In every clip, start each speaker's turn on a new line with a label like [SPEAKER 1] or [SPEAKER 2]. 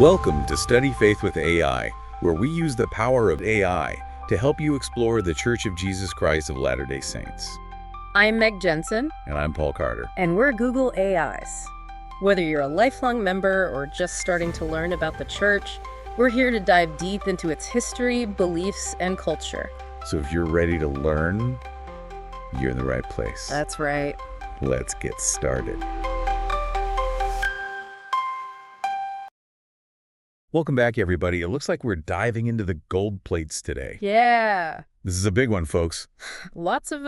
[SPEAKER 1] Welcome to Study Faith with AI, where we use the power of AI to help you explore the Church of Jesus Christ of Latter-day Saints.
[SPEAKER 2] I'm Meg Jensen.
[SPEAKER 1] And I'm Paul Carter.
[SPEAKER 2] And we're Google AIs. Whether you're a lifelong member or just starting to learn about the church, we're here to dive deep into its history, beliefs, and culture.
[SPEAKER 1] So if you're ready to learn, you're in the right place.
[SPEAKER 2] That's right.
[SPEAKER 1] Let's get started. Welcome back, everybody. It looks like we're diving into the gold plates today.
[SPEAKER 2] Yeah.
[SPEAKER 1] This is a big one, folks.
[SPEAKER 2] Lots of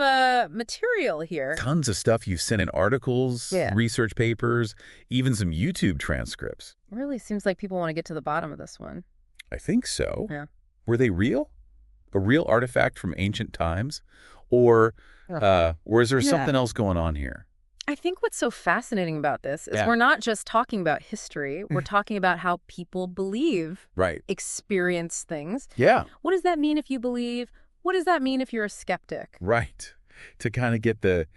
[SPEAKER 2] material here.
[SPEAKER 1] Tons of stuff you've sent in articles, research papers, even some YouTube transcripts.
[SPEAKER 2] It really seems like people want to get to the bottom of this one.
[SPEAKER 1] I think so.
[SPEAKER 2] Yeah.
[SPEAKER 1] Were they real? A real artifact from ancient times? Or is there something else going on here?
[SPEAKER 2] I think what's so fascinating about this is we're not just talking about history. We're talking about how people believe, experience things.
[SPEAKER 1] Yeah.
[SPEAKER 2] What does that mean if you believe? What does that mean if you're a skeptic?
[SPEAKER 1] Right. To kind of get the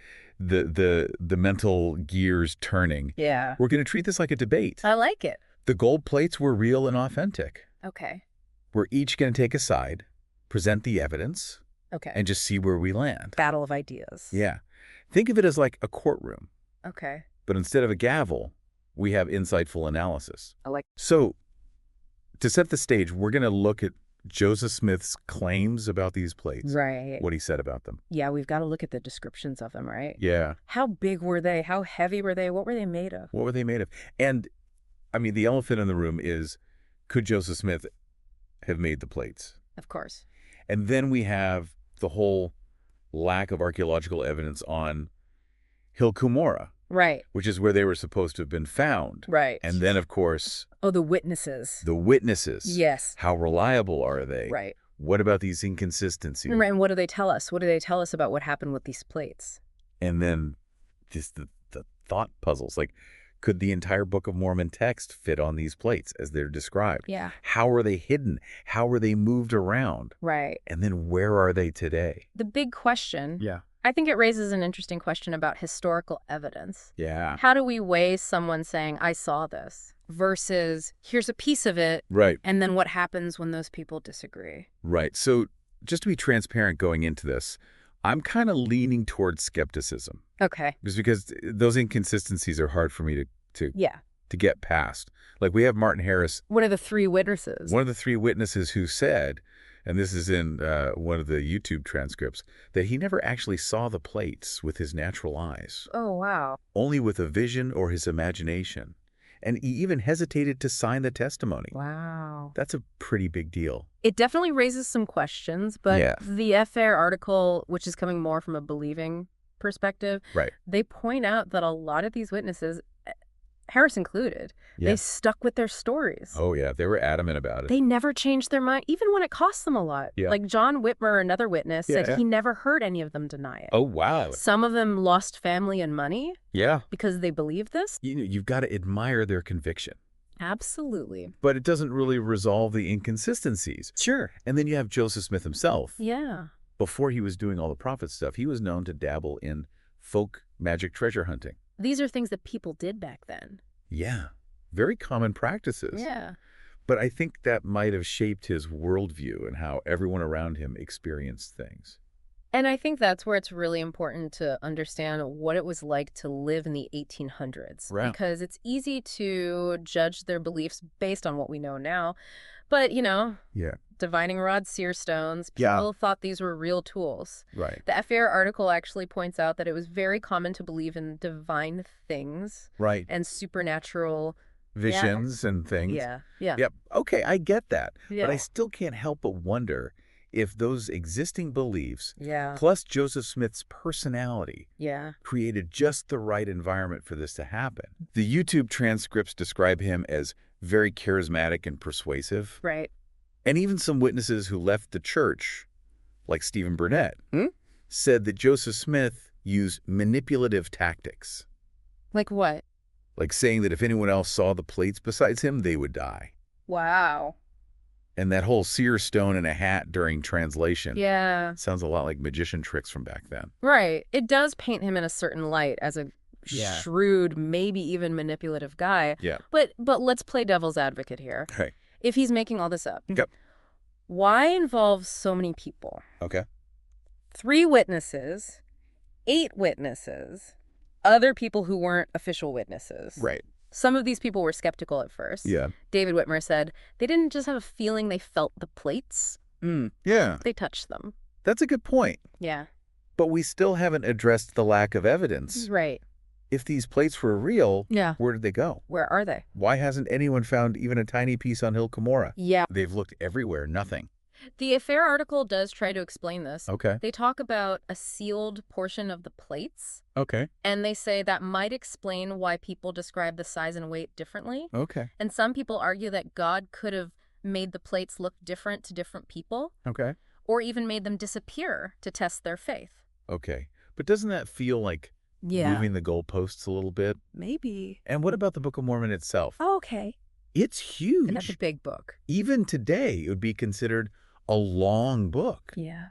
[SPEAKER 1] mental gears turning.
[SPEAKER 2] Yeah.
[SPEAKER 1] We're going to treat this like a debate.
[SPEAKER 2] I like it.
[SPEAKER 1] The gold plates were real and authentic.
[SPEAKER 2] Okay.
[SPEAKER 1] We're each going to take a side, present the evidence, and just see where we land.
[SPEAKER 2] Battle of ideas.
[SPEAKER 1] Yeah. Think of it as like a courtroom.
[SPEAKER 2] Okay.
[SPEAKER 1] But instead of a gavel, we have insightful analysis. So, to set the stage, we're going to look at Joseph Smith's claims about these plates.
[SPEAKER 2] Right.
[SPEAKER 1] What he said about them.
[SPEAKER 2] Yeah, we've got to look at the descriptions of them, right?
[SPEAKER 1] Yeah.
[SPEAKER 2] How big were they? How heavy were they? What were they made of?
[SPEAKER 1] What were they made of? And, I mean, the elephant in the room is, could Joseph Smith have made the plates?
[SPEAKER 2] Of course.
[SPEAKER 1] And then we have the whole lack of archaeological evidence on Hill Cumorah.
[SPEAKER 2] Right.
[SPEAKER 1] Which is where they were supposed to have been found.
[SPEAKER 2] Right.
[SPEAKER 1] And then, of course...
[SPEAKER 2] Oh, the witnesses.
[SPEAKER 1] The witnesses.
[SPEAKER 2] Yes.
[SPEAKER 1] How reliable are they?
[SPEAKER 2] Right.
[SPEAKER 1] What about these inconsistencies?
[SPEAKER 2] Right, and what do they tell us? What do they tell us about what happened with these plates?
[SPEAKER 1] And then just the thought puzzles. Like, could the entire Book of Mormon text fit on these plates as they're described?
[SPEAKER 2] Yeah.
[SPEAKER 1] How are they hidden? How are they moved around?
[SPEAKER 2] Right.
[SPEAKER 1] And then where are they today?
[SPEAKER 2] The big question...
[SPEAKER 1] Yeah.
[SPEAKER 2] I think it raises an interesting question about historical evidence.
[SPEAKER 1] Yeah.
[SPEAKER 2] How do we weigh someone saying, I saw this, versus here's a piece of it,
[SPEAKER 1] right? And
[SPEAKER 2] then what happens when those people disagree?
[SPEAKER 1] Right. So just to be transparent going into this, I'm kind of leaning towards skepticism.
[SPEAKER 2] Okay.
[SPEAKER 1] Just because those inconsistencies are hard for me to get past. Like we have Martin Harris.
[SPEAKER 2] What are the three witnesses?
[SPEAKER 1] One of the three witnesses who said, and this is in one of the YouTube transcripts, that he never actually saw the plates with his natural eyes.
[SPEAKER 2] Oh, wow.
[SPEAKER 1] Only with a vision or his imagination. And he even hesitated to sign the testimony.
[SPEAKER 2] Wow.
[SPEAKER 1] That's a pretty big deal.
[SPEAKER 2] It definitely raises some questions, but the FAIR article, which is coming more from a believing perspective, they point out that a lot of these witnesses, Harris included, they stuck with their stories.
[SPEAKER 1] Oh, yeah. They were adamant about it.
[SPEAKER 2] They never changed their mind, even when it cost them a lot.
[SPEAKER 1] Yeah.
[SPEAKER 2] Like John Whitmer, another witness, said he never heard any of them deny it.
[SPEAKER 1] Oh, wow.
[SPEAKER 2] Some of them lost family and money because they believed this.
[SPEAKER 1] You've got to admire their conviction.
[SPEAKER 2] Absolutely.
[SPEAKER 1] But it doesn't really resolve the inconsistencies.
[SPEAKER 2] Sure.
[SPEAKER 1] And then you have Joseph Smith himself.
[SPEAKER 2] Yeah.
[SPEAKER 1] Before he was doing all the prophet stuff, he was known to dabble in folk magic treasure hunting.
[SPEAKER 2] These are things that people did back then.
[SPEAKER 1] Yeah. Very common practices.
[SPEAKER 2] Yeah.
[SPEAKER 1] But I think that might have shaped his worldview and how everyone around him experienced things.
[SPEAKER 2] And I think that's where it's really important to understand what it was like to live in the 1800s.
[SPEAKER 1] Right.
[SPEAKER 2] Because it's easy to judge their beliefs based on what we know now. But, you know, divining rods, seer stones, people thought these were real tools.
[SPEAKER 1] Right.
[SPEAKER 2] The FAIR article actually points out that it was very common to believe in divine things.
[SPEAKER 1] Right.
[SPEAKER 2] And supernatural
[SPEAKER 1] visions and things.
[SPEAKER 2] Yeah. Yeah.
[SPEAKER 1] Yep. Okay, I get that.
[SPEAKER 2] Yeah.
[SPEAKER 1] But I still can't help but wonder if those existing beliefs,
[SPEAKER 2] Yeah.
[SPEAKER 1] plus Joseph Smith's personality,
[SPEAKER 2] Yeah.
[SPEAKER 1] created just the right environment for this to happen. The YouTube transcripts describe him as very charismatic and persuasive.
[SPEAKER 2] Right.
[SPEAKER 1] And even some witnesses who left the church, like Stephen Burnett, said that Joseph Smith used manipulative tactics.
[SPEAKER 2] Like what?
[SPEAKER 1] Like saying that if anyone else saw the plates besides him, they would die.
[SPEAKER 2] Wow.
[SPEAKER 1] And that whole seer stone in a hat during translation.
[SPEAKER 2] Yeah.
[SPEAKER 1] Sounds a lot like magician tricks from back then.
[SPEAKER 2] Right. It does paint him in a certain light as a shrewd, maybe even manipulative guy.
[SPEAKER 1] Yeah.
[SPEAKER 2] But let's play devil's advocate here.
[SPEAKER 1] Okay.
[SPEAKER 2] If he's making all this up,
[SPEAKER 1] Yep.
[SPEAKER 2] why involve so many people?
[SPEAKER 1] Okay.
[SPEAKER 2] 3 witnesses, 8 witnesses, other people who weren't official witnesses.
[SPEAKER 1] Right.
[SPEAKER 2] Some of these people were skeptical at first.
[SPEAKER 1] Yeah.
[SPEAKER 2] David Whitmer said they didn't just have a feeling, they felt the plates.
[SPEAKER 1] Yeah.
[SPEAKER 2] They touched them.
[SPEAKER 1] That's a good point.
[SPEAKER 2] Yeah.
[SPEAKER 1] But we still haven't addressed the lack of evidence.
[SPEAKER 2] Right.
[SPEAKER 1] If these plates were real,
[SPEAKER 2] Yeah.
[SPEAKER 1] where did they go?
[SPEAKER 2] Where are they?
[SPEAKER 1] Why hasn't anyone found even a tiny piece on Hill Cumorah?
[SPEAKER 2] Yeah.
[SPEAKER 1] They've looked everywhere, nothing.
[SPEAKER 2] The Affair article does try to explain this.
[SPEAKER 1] Okay.
[SPEAKER 2] They talk about a sealed portion of the plates.
[SPEAKER 1] Okay.
[SPEAKER 2] And they say that might explain why people describe the size and weight differently.
[SPEAKER 1] Okay.
[SPEAKER 2] And some people argue that God could have made the plates look different to different people.
[SPEAKER 1] Okay.
[SPEAKER 2] Or even made them disappear to test their faith.
[SPEAKER 1] Okay. But doesn't that feel like moving the goalposts a little bit?
[SPEAKER 2] Maybe.
[SPEAKER 1] And what about the Book of Mormon itself?
[SPEAKER 2] Oh, okay.
[SPEAKER 1] It's huge.
[SPEAKER 2] And that's a big book.
[SPEAKER 1] Even today, it would be considered a long book.
[SPEAKER 2] Yeah.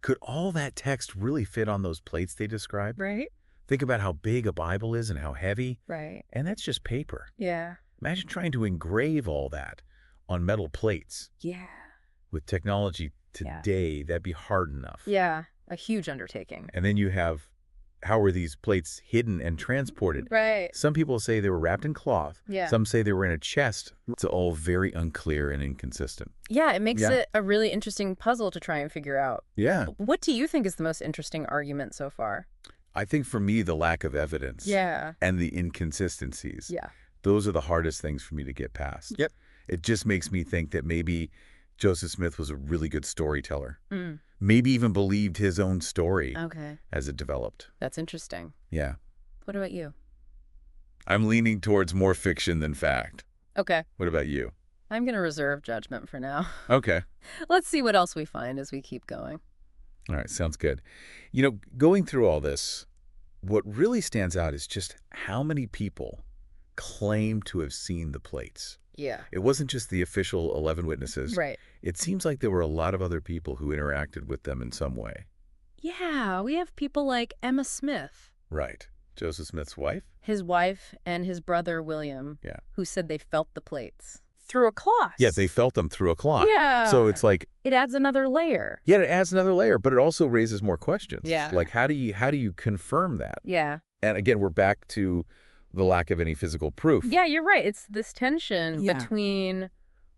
[SPEAKER 1] Could all that text really fit on those plates they described?
[SPEAKER 2] Right.
[SPEAKER 1] Think about how big a Bible is and how heavy.
[SPEAKER 2] Right.
[SPEAKER 1] And that's just paper.
[SPEAKER 2] Yeah.
[SPEAKER 1] Imagine trying to engrave all that on metal plates.
[SPEAKER 2] Yeah.
[SPEAKER 1] With technology today, that'd be hard enough.
[SPEAKER 2] Yeah. A huge undertaking.
[SPEAKER 1] And then you have, how were these plates hidden and transported?
[SPEAKER 2] Right.
[SPEAKER 1] Some people say they were wrapped in cloth.
[SPEAKER 2] Yeah.
[SPEAKER 1] Some say they were in a chest. It's all very unclear and inconsistent.
[SPEAKER 2] Yeah, it makes it a really interesting puzzle to try and figure out.
[SPEAKER 1] Yeah.
[SPEAKER 2] What do you think is the most interesting argument so far?
[SPEAKER 1] I think for me, the lack of evidence.
[SPEAKER 2] Yeah.
[SPEAKER 1] And the inconsistencies.
[SPEAKER 2] Yeah.
[SPEAKER 1] Those are the hardest things for me to get past.
[SPEAKER 3] Yep.
[SPEAKER 1] It just makes me think that maybe Joseph Smith was a really good storyteller. Maybe even believed his own story as it developed.
[SPEAKER 2] That's interesting.
[SPEAKER 1] Yeah.
[SPEAKER 2] What about you?
[SPEAKER 1] I'm leaning towards more fiction than fact.
[SPEAKER 2] Okay.
[SPEAKER 1] What about you?
[SPEAKER 2] I'm going to reserve judgment for now.
[SPEAKER 1] Okay.
[SPEAKER 2] Let's see what else we find as we keep going.
[SPEAKER 1] All right. Sounds good. You know, going through all this, what really stands out is just how many people claim to have seen the plates.
[SPEAKER 2] Yeah.
[SPEAKER 1] It wasn't just the official 11 witnesses.
[SPEAKER 2] Right.
[SPEAKER 1] It seems like there were a lot of other people who interacted with them in some way.
[SPEAKER 2] Yeah, we have people like Emma Smith.
[SPEAKER 1] Right. Joseph Smith's wife?
[SPEAKER 2] His wife and his brother, William, who said they felt the plates. Through a cloth.
[SPEAKER 1] Yeah, they felt them through a cloth.
[SPEAKER 2] Yeah.
[SPEAKER 1] So it's like...
[SPEAKER 2] It adds another layer.
[SPEAKER 1] Yeah, it adds another layer, but it also raises more questions.
[SPEAKER 2] Yeah.
[SPEAKER 1] Like, how do you confirm that?
[SPEAKER 2] Yeah.
[SPEAKER 1] And again, we're back to the lack of any physical proof.
[SPEAKER 2] Yeah, you're right. It's this tension between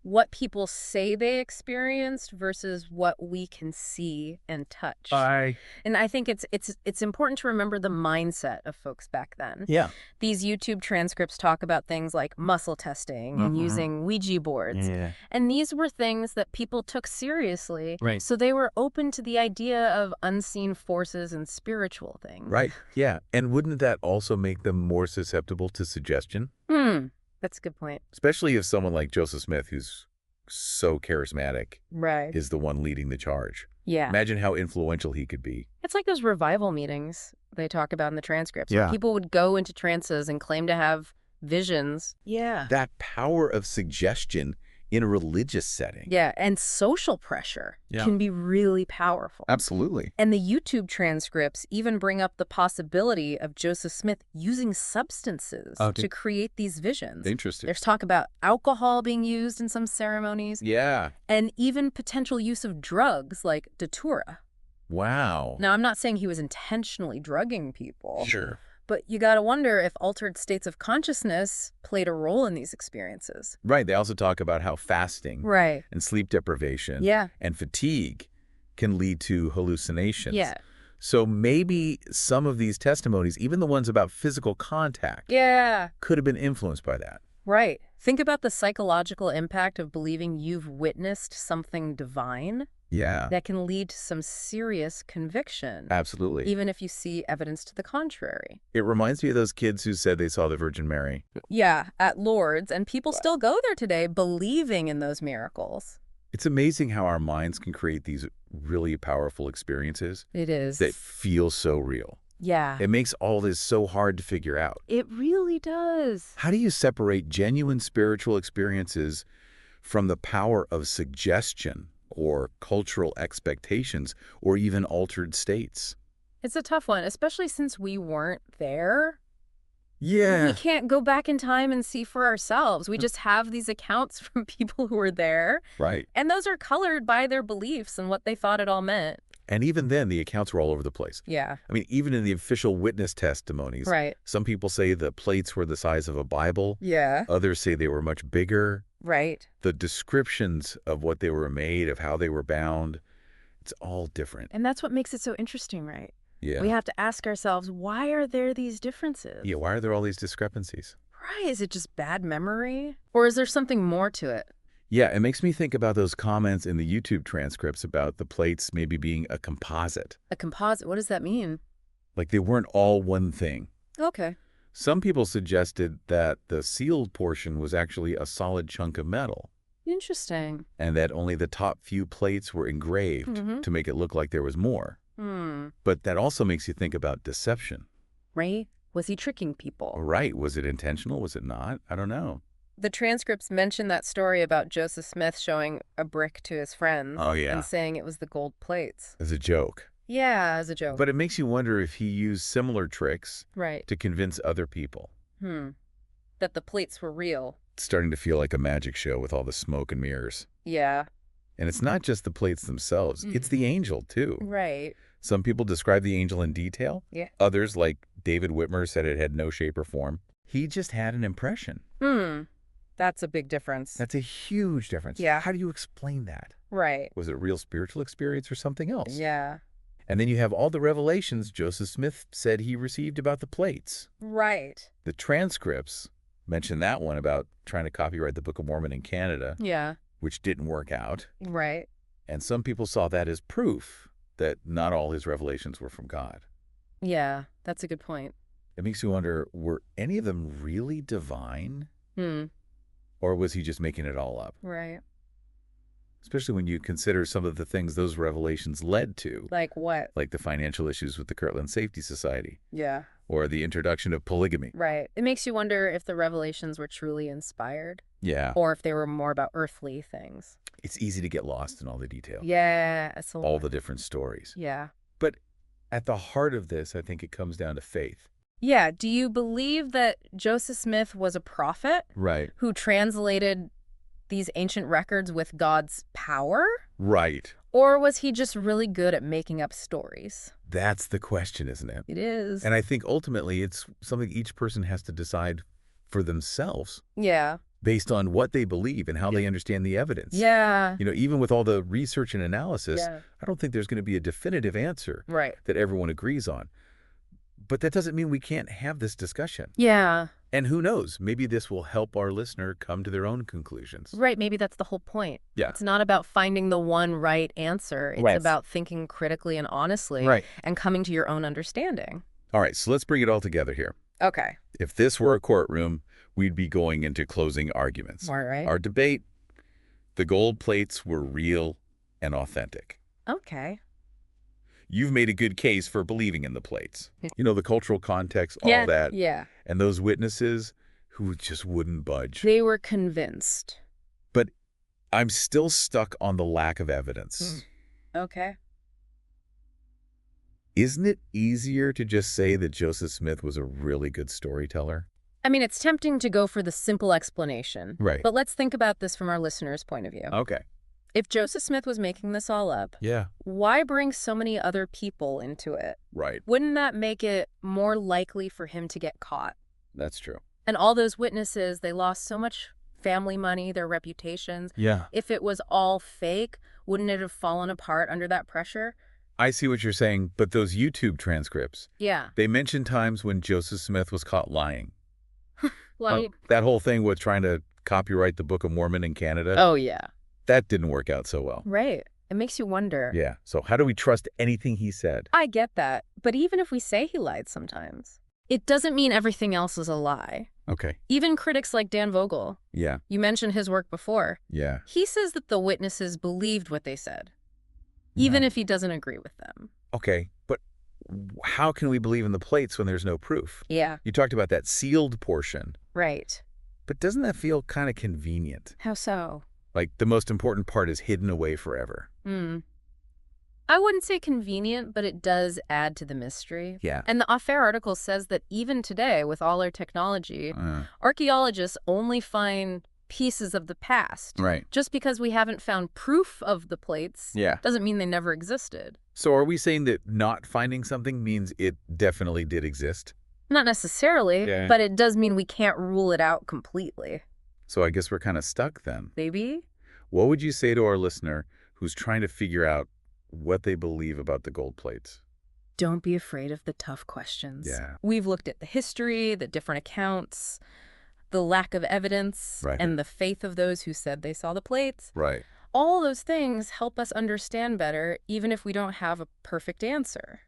[SPEAKER 2] what people say they experienced versus what we can see and touch. And I think it's important to remember the mindset of folks back then.
[SPEAKER 1] Yeah.
[SPEAKER 2] These YouTube transcripts talk about things like muscle testing and using Ouija boards.
[SPEAKER 3] Yeah.
[SPEAKER 2] And these were things that people took seriously.
[SPEAKER 3] Right.
[SPEAKER 2] So they were open to the idea of unseen forces and spiritual things.
[SPEAKER 1] Right. Yeah. And wouldn't that also make them more susceptible to suggestion?
[SPEAKER 2] That's a good point.
[SPEAKER 1] Especially if someone like Joseph Smith, who's so charismatic,
[SPEAKER 2] Right.
[SPEAKER 1] is the one leading the charge.
[SPEAKER 2] Yeah.
[SPEAKER 1] Imagine how influential he could be.
[SPEAKER 2] It's like those revival meetings they talk about in the transcripts.
[SPEAKER 3] Yeah.
[SPEAKER 2] People would go into trances and claim to have visions.
[SPEAKER 3] Yeah.
[SPEAKER 1] That power of suggestion in a religious setting.
[SPEAKER 2] Yeah, and social pressure can be really powerful.
[SPEAKER 1] Absolutely.
[SPEAKER 2] And the YouTube transcripts even bring up the possibility of Joseph Smith using substances to create these visions.
[SPEAKER 1] Interesting.
[SPEAKER 2] There's talk about alcohol being used in some ceremonies.
[SPEAKER 1] Yeah.
[SPEAKER 2] And even potential use of drugs like datura.
[SPEAKER 1] Wow.
[SPEAKER 2] Now, I'm not saying he was intentionally drugging people.
[SPEAKER 1] Sure.
[SPEAKER 2] But you got to wonder if altered states of consciousness played a role in these experiences.
[SPEAKER 1] Right. They also talk about how fasting and sleep deprivation and fatigue can lead to hallucinations.
[SPEAKER 2] Yeah.
[SPEAKER 1] So maybe some of these testimonies, even the ones about physical contact, could have been influenced by that.
[SPEAKER 2] Right. Think about the psychological impact of believing you've witnessed something divine.
[SPEAKER 1] Yeah.
[SPEAKER 2] That can lead to some serious conviction.
[SPEAKER 1] Absolutely.
[SPEAKER 2] Even if you see evidence to the contrary.
[SPEAKER 1] It reminds me of those kids who said they saw the Virgin Mary.
[SPEAKER 2] Yeah, at Lourdes. And people still go there today believing in those miracles.
[SPEAKER 1] It's amazing how our minds can create these really powerful experiences.
[SPEAKER 2] It is.
[SPEAKER 1] That feel so real.
[SPEAKER 2] Yeah.
[SPEAKER 1] It makes all this so hard to figure out.
[SPEAKER 2] It really does.
[SPEAKER 1] How do you separate genuine spiritual experiences from the power of suggestion or cultural expectations or even altered states?
[SPEAKER 2] It's a tough one, especially since we weren't there.
[SPEAKER 1] Yeah.
[SPEAKER 2] We can't go back in time and see for ourselves. We just have these accounts from people who were there.
[SPEAKER 1] Right.
[SPEAKER 2] And those are colored by their beliefs and what they thought it all meant.
[SPEAKER 1] And even then, the accounts were all over the place.
[SPEAKER 2] Yeah.
[SPEAKER 1] I mean, even in the official witness testimonies,
[SPEAKER 2] right.
[SPEAKER 1] Some people say the plates were the size of a Bible.
[SPEAKER 2] Yeah.
[SPEAKER 1] Others say they were much bigger.
[SPEAKER 2] Right.
[SPEAKER 1] The descriptions of what they were made, of how they were bound, it's all different.
[SPEAKER 2] And that's what makes it so interesting, right?
[SPEAKER 1] Yeah.
[SPEAKER 2] We have to ask ourselves, why are there these differences?
[SPEAKER 1] Yeah, why are there all these discrepancies?
[SPEAKER 2] Right. Is it just bad memory? Or is there something more to it?
[SPEAKER 1] Yeah, it makes me think about those comments in the YouTube transcripts about the plates maybe being a composite.
[SPEAKER 2] A composite? What does that mean?
[SPEAKER 1] Like they weren't all one thing.
[SPEAKER 2] Okay.
[SPEAKER 1] Some people suggested that the sealed portion was actually a solid chunk of metal.
[SPEAKER 2] Interesting.
[SPEAKER 1] And that only the top few plates were engraved to make it look like there was more. But that also makes you think about deception.
[SPEAKER 2] Right? Was he tricking people?
[SPEAKER 1] Right. Was it intentional? Was it not? I don't know.
[SPEAKER 2] The transcripts mention that story about Joseph Smith showing a brick to his friends.
[SPEAKER 1] Oh, yeah.
[SPEAKER 2] And saying it was the gold plates.
[SPEAKER 1] As a joke.
[SPEAKER 2] Yeah, as a joke.
[SPEAKER 1] But it makes you wonder if he used similar tricks
[SPEAKER 2] right.
[SPEAKER 1] to convince other people.
[SPEAKER 2] That the plates were real.
[SPEAKER 1] It's starting to feel like a magic show with all the smoke and mirrors.
[SPEAKER 2] Yeah.
[SPEAKER 1] And it's not just the plates themselves. It's the angel, too.
[SPEAKER 2] Right.
[SPEAKER 1] Some people describe the angel in detail.
[SPEAKER 2] Yeah.
[SPEAKER 1] Others, like David Whitmer, said it had no shape or form. He just had an impression.
[SPEAKER 2] That's a big difference.
[SPEAKER 1] That's a huge difference.
[SPEAKER 2] Yeah.
[SPEAKER 1] How do you explain that?
[SPEAKER 2] Right.
[SPEAKER 1] Was it a real spiritual experience or something else?
[SPEAKER 2] Yeah.
[SPEAKER 1] And then you have all the revelations Joseph Smith said he received about the plates.
[SPEAKER 2] Right.
[SPEAKER 1] The transcripts mention that one about trying to copyright the Book of Mormon in Canada.
[SPEAKER 2] Yeah.
[SPEAKER 1] Which didn't work out.
[SPEAKER 2] Right.
[SPEAKER 1] And some people saw that as proof that not all his revelations were from God.
[SPEAKER 2] Yeah, that's a good point.
[SPEAKER 1] It makes you wonder, were any of them really divine? Or was he just making it all up?
[SPEAKER 2] Right.
[SPEAKER 1] Especially when you consider some of the things those revelations led to.
[SPEAKER 2] Like what?
[SPEAKER 1] Like the financial issues with the Kirtland Safety Society.
[SPEAKER 2] Yeah.
[SPEAKER 1] Or the introduction of polygamy.
[SPEAKER 2] Right. It makes you wonder if the revelations were truly inspired.
[SPEAKER 1] Yeah.
[SPEAKER 2] Or if they were more about earthly things.
[SPEAKER 1] It's easy to get lost in all the detail.
[SPEAKER 2] Yeah.
[SPEAKER 1] All the different stories.
[SPEAKER 2] Yeah.
[SPEAKER 1] But at the heart of this, I think it comes down to faith.
[SPEAKER 2] Yeah. Do you believe that Joseph Smith was a prophet?
[SPEAKER 1] Right.
[SPEAKER 2] Who translated these ancient records with God's power?
[SPEAKER 1] Right.
[SPEAKER 2] Or was he just really good at making up stories?
[SPEAKER 1] That's the question, isn't it?
[SPEAKER 2] It is.
[SPEAKER 1] And I think ultimately it's something each person has to decide for themselves.
[SPEAKER 2] Yeah.
[SPEAKER 1] Based on what they believe and how they understand the evidence.
[SPEAKER 2] Yeah.
[SPEAKER 1] You know, even with all the research and analysis, I don't think there's going to be a definitive answer that everyone agrees on. But that doesn't mean we can't have this discussion.
[SPEAKER 2] Yeah.
[SPEAKER 1] And who knows, maybe this will help our listener come to their own conclusions.
[SPEAKER 2] Right, maybe that's the whole point.
[SPEAKER 1] Yeah.
[SPEAKER 2] It's not about finding the one right answer. It's about thinking critically and honestly and coming to your own understanding.
[SPEAKER 1] All right, so let's bring it all together here.
[SPEAKER 2] Okay.
[SPEAKER 1] If this were a courtroom, we'd be going into closing arguments.
[SPEAKER 2] All right.
[SPEAKER 1] Our debate, the gold plates were real and authentic.
[SPEAKER 2] Okay.
[SPEAKER 1] You've made a good case for believing in the plates. You know, the cultural context, all that.
[SPEAKER 2] Yeah.
[SPEAKER 1] And those witnesses who just wouldn't budge.
[SPEAKER 2] They were convinced.
[SPEAKER 1] But I'm still stuck on the lack of evidence.
[SPEAKER 2] Okay.
[SPEAKER 1] Isn't it easier to just say that Joseph Smith was a really good storyteller?
[SPEAKER 2] I mean, it's tempting to go for the simple explanation.
[SPEAKER 1] Right.
[SPEAKER 2] But let's think about this from our listener's point of view.
[SPEAKER 1] Okay.
[SPEAKER 2] If Joseph Smith was making this all up, why bring so many other people into it?
[SPEAKER 1] Right.
[SPEAKER 2] Wouldn't that make it more likely for him to get caught?
[SPEAKER 1] That's true.
[SPEAKER 2] And all those witnesses, they lost so much family money, their reputations.
[SPEAKER 1] Yeah.
[SPEAKER 2] If it was all fake, wouldn't it have fallen apart under that pressure?
[SPEAKER 1] I see what you're saying, but those YouTube transcripts, they mention times when Joseph Smith was caught lying.
[SPEAKER 2] Like
[SPEAKER 1] that whole thing with trying to copyright the Book of Mormon in Canada.
[SPEAKER 2] Oh, yeah.
[SPEAKER 1] That didn't work out so well.
[SPEAKER 2] Right. It makes you wonder.
[SPEAKER 1] Yeah. So how do we trust anything he said?
[SPEAKER 2] I get that. But even if we say he lied sometimes, it doesn't mean everything else is a lie.
[SPEAKER 1] Okay.
[SPEAKER 2] Even critics like Dan Vogel.
[SPEAKER 1] Yeah.
[SPEAKER 2] You mentioned his work before.
[SPEAKER 1] Yeah.
[SPEAKER 2] He says that the witnesses believed what they said, even if he doesn't agree with them.
[SPEAKER 1] Okay. But how can we believe in the plates when there's no proof?
[SPEAKER 2] Yeah.
[SPEAKER 1] You talked about that sealed portion.
[SPEAKER 2] Right.
[SPEAKER 1] But doesn't that feel kind of convenient?
[SPEAKER 2] How so?
[SPEAKER 1] Like the most important part is hidden away forever.
[SPEAKER 2] I I wouldn't say convenient, but it does add to the mystery.
[SPEAKER 1] Yeah.
[SPEAKER 2] And the Affair article says that even today, with all our technology, archaeologists only find pieces of the past.
[SPEAKER 1] Right.
[SPEAKER 2] Just because we haven't found proof of the plates doesn't mean they never existed.
[SPEAKER 1] So are we saying that not finding something means it definitely did exist?
[SPEAKER 2] Not necessarily, but it does mean we can't rule it out completely.
[SPEAKER 1] So I guess we're kind of stuck then.
[SPEAKER 2] Maybe?
[SPEAKER 1] What would you say to our listener who's trying to figure out what they believe about the gold plates?
[SPEAKER 2] Don't be afraid of the tough questions.
[SPEAKER 1] Yeah.
[SPEAKER 2] We've looked at the history, the different accounts, the lack of evidence, and the faith of those who said they saw the plates.
[SPEAKER 1] Right.
[SPEAKER 2] All those things help us understand better, even if we don't have a perfect answer.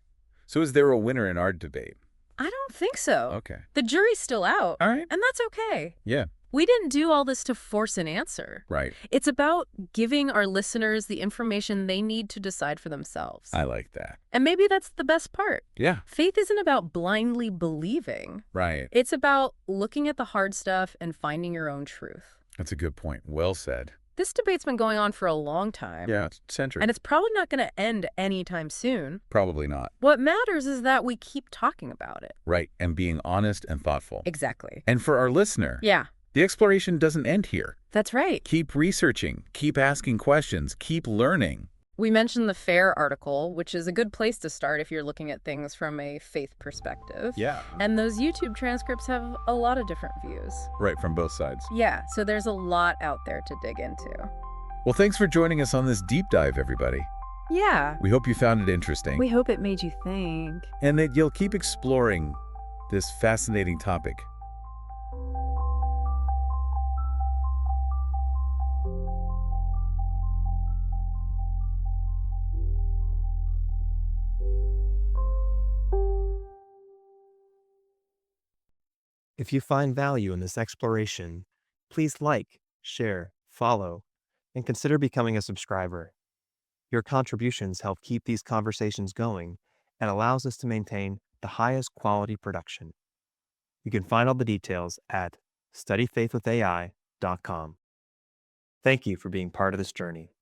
[SPEAKER 1] So is there a winner in our debate?
[SPEAKER 2] I don't think so.
[SPEAKER 1] Okay.
[SPEAKER 2] The jury's still out.
[SPEAKER 1] All right.
[SPEAKER 2] And that's okay.
[SPEAKER 1] Yeah.
[SPEAKER 2] We didn't do all this to force an answer.
[SPEAKER 1] Right.
[SPEAKER 2] It's about giving our listeners the information they need to decide for themselves.
[SPEAKER 1] I like that.
[SPEAKER 2] And maybe that's the best part.
[SPEAKER 1] Yeah.
[SPEAKER 2] Faith isn't about blindly believing.
[SPEAKER 1] Right.
[SPEAKER 2] It's about looking at the hard stuff and finding your own truth.
[SPEAKER 1] That's a good point. Well said.
[SPEAKER 2] This debate's been going on for a long time.
[SPEAKER 1] Yeah, centuries.
[SPEAKER 2] And it's probably not going to end anytime soon.
[SPEAKER 1] Probably not.
[SPEAKER 2] What matters is that we keep talking about it.
[SPEAKER 1] Right. And being honest and thoughtful.
[SPEAKER 2] Exactly.
[SPEAKER 1] And for our listener.
[SPEAKER 2] Yeah.
[SPEAKER 1] The exploration doesn't end here.
[SPEAKER 2] That's right.
[SPEAKER 1] Keep researching, keep asking questions, keep learning.
[SPEAKER 2] We mentioned the FAIR article, which is a good place to start if you're looking at things from a faith perspective.
[SPEAKER 1] Yeah.
[SPEAKER 2] And those YouTube transcripts have a lot of different views.
[SPEAKER 1] Right, from both sides.
[SPEAKER 2] Yeah, so there's a lot out there to dig into.
[SPEAKER 1] Well, thanks for joining us on this deep dive, everybody.
[SPEAKER 2] Yeah.
[SPEAKER 1] We hope you found it interesting.
[SPEAKER 2] We hope it made you think.
[SPEAKER 1] And that you'll keep exploring this fascinating topic.
[SPEAKER 3] If you find value in this exploration, please like, share, follow, and consider becoming a subscriber. Your contributions help keep these conversations going and allows us to maintain the highest quality production. You can find all the details at studyfaithwithai.com. Thank you for being part of this journey.